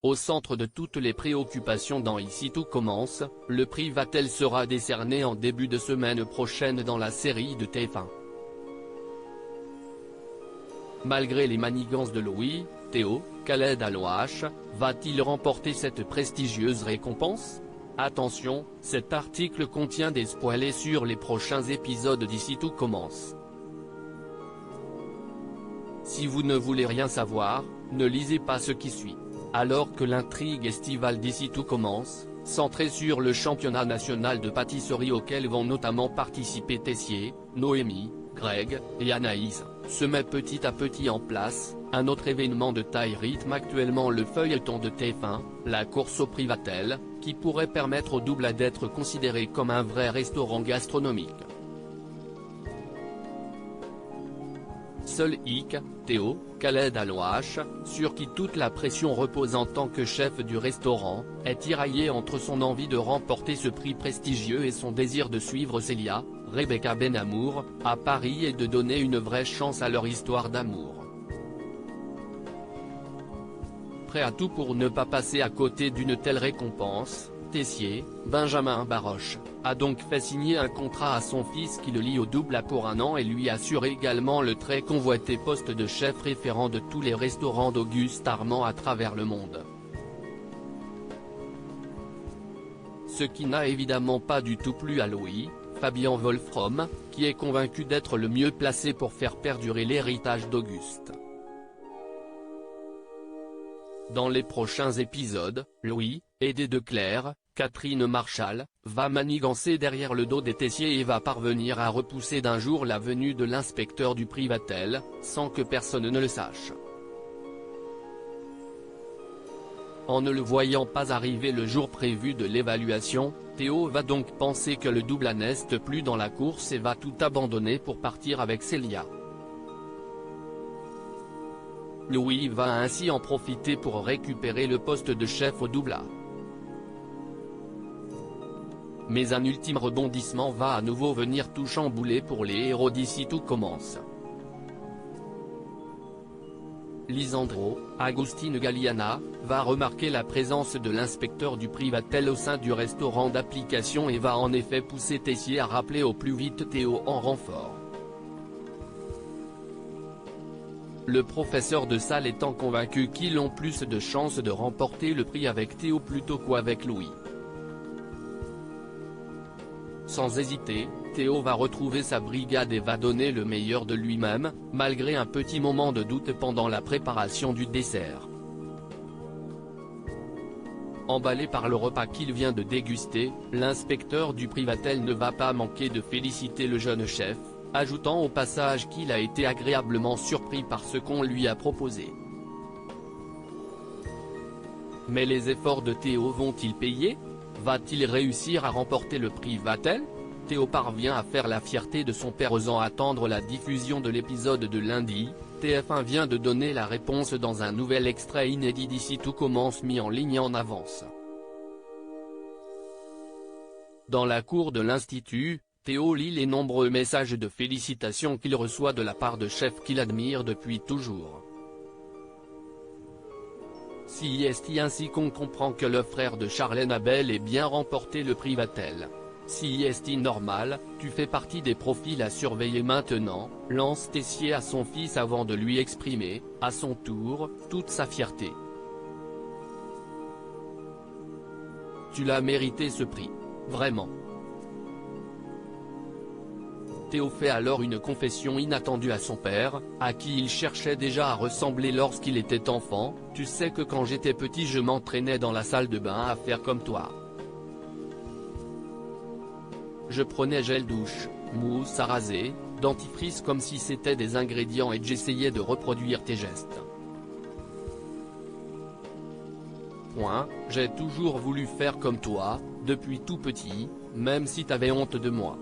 Au centre de toutes les préoccupations dans Ici tout commence, le prix Vatel sera décerné en début de semaine prochaine dans la série de TF1. Malgré les manigances de Louis, Théo, Khaled Alouache, va-t-il remporter cette prestigieuse récompense? Attention, cet article contient des spoilers sur les prochains épisodes d'Ici tout commence. Si vous ne voulez rien savoir, ne lisez pas ce qui suit. Alors que l'intrigue estivale d'Ici tout commence, centrée sur le championnat national de pâtisserie auquel vont notamment participer Tessier, Noémie, Greg et Anaïs, se met petit à petit en place, un autre événement de taille rythme actuellement le feuilleton de TF1, la course au prix Vatel, qui pourrait permettre au Doubla d'être considéré comme un vrai restaurant gastronomique. Seul hic, Théo, Khaled Alouache, sur qui toute la pression repose en tant que chef du restaurant, est tiraillé entre son envie de remporter ce prix prestigieux et son désir de suivre Célia, Rebecca Benhamour, à Paris et de donner une vraie chance à leur histoire d'amour. Prêt à tout pour ne pas passer à côté d'une telle récompense, Tessier, Benjamin Baroche, a donc fait signer un contrat à son fils qui le lie au Doubla pour 1 an et lui assure également le très convoité poste de chef référent de tous les restaurants d'Auguste Armand à travers le monde. Ce qui n'a évidemment pas du tout plu à Louis, Fabien Wolfrom, qui est convaincu d'être le mieux placé pour faire perdurer l'héritage d'Auguste. Dans les prochains épisodes, Louis, aidé de Claire, Catherine Marchal, va manigancer derrière le dos des Tessier et va parvenir à repousser d'un jour la venue de l'inspecteur du prix Vatel, sans que personne ne le sache. En ne le voyant pas arriver le jour prévu de l'évaluation, Théo va donc penser que le Doubla n'est plus dans la course et va tout abandonner pour partir avec Célia. Louis va ainsi en profiter pour récupérer le poste de chef au Doubla. Mais un ultime rebondissement va à nouveau venir tout chambouler pour les héros d'Ici tout commence. Lisandro, Agustine Galliana, va remarquer la présence de l'inspecteur du prix Vatel au sein du restaurant d'application et va en effet pousser Tessier à rappeler au plus vite Théo en renfort. Le professeur de salle étant convaincu qu'ils ont plus de chances de remporter le prix avec Théo plutôt qu'avec Louis. Sans hésiter, Théo va retrouver sa brigade et va donner le meilleur de lui-même, malgré un petit moment de doute pendant la préparation du dessert. Emballé par le repas qu'il vient de déguster, l'inspecteur du prix Vatel ne va pas manquer de féliciter le jeune chef, ajoutant au passage qu'il a été agréablement surpris par ce qu'on lui a proposé. Mais les efforts de Théo vont-ils payer? Va-t-il réussir à remporter le prix Vatel? Théo parvient à faire la fierté de son père osant attendre la diffusion de l'épisode de lundi. TF1 vient de donner la réponse dans un nouvel extrait inédit d'Ici tout commence mis en ligne en avance. Dans la cour de l'Institut, Théo lit les nombreux messages de félicitations qu'il reçoit de la part de chefs qu'il admire depuis toujours. Si est ainsi qu'on comprend que le frère de Charlène a bel et bien remporté le prix Vatel. Si est normal, tu fais partie des profils à surveiller maintenant, lance Tessier à son fils avant de lui exprimer, à son tour, toute sa fierté. Tu l'as mérité ce prix. Vraiment. Théo fait alors une confession inattendue à son père, à qui il cherchait déjà à ressembler lorsqu'il était enfant. Tu sais que quand j'étais petit je m'entraînais dans la salle de bain à faire comme toi. Je prenais gel douche, mousse à raser, dentifrice comme si c'était des ingrédients et j'essayais de reproduire tes gestes. J'ai toujours voulu faire comme toi, depuis tout petit, même si t'avais honte de moi.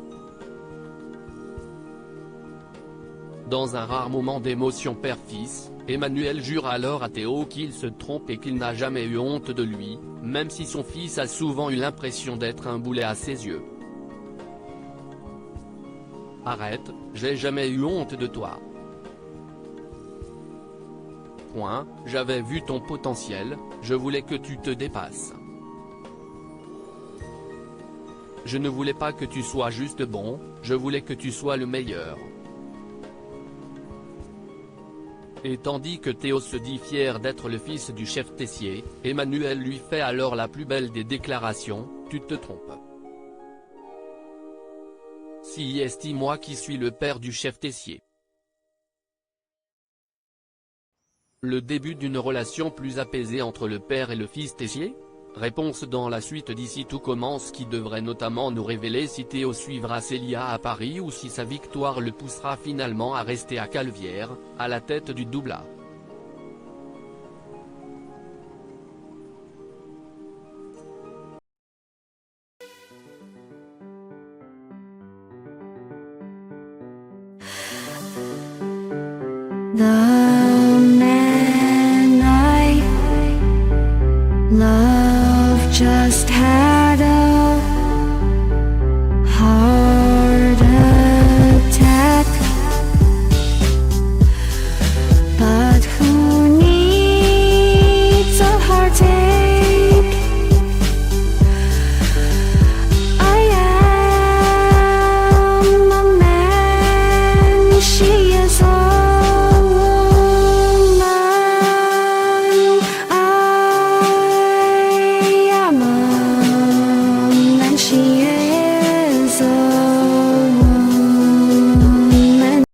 Dans un rare moment d'émotion père-fils, Emmanuel jure alors à Théo qu'il se trompe et qu'il n'a jamais eu honte de lui, même si son fils a souvent eu l'impression d'être un boulet à ses yeux. Arrête, j'ai jamais eu honte de toi. point, j'avais vu ton potentiel, je voulais que tu te dépasses. Je ne voulais pas que tu sois juste bon, je voulais que tu sois le meilleur. » Et tandis que Théo se dit fier d'être le fils du chef Tessier, Emmanuel lui fait alors la plus belle des déclarations: « Tu te trompes. Si est moi qui suis le père du chef Tessier. » Le début d'une relation plus apaisée entre le père et le fils Tessier? Réponse dans la suite d'Ici tout commence, qui devrait notamment nous révéler si Théo suivra Célia à Paris ou si sa victoire le poussera finalement à rester à Caluvière, à la tête du double A. 나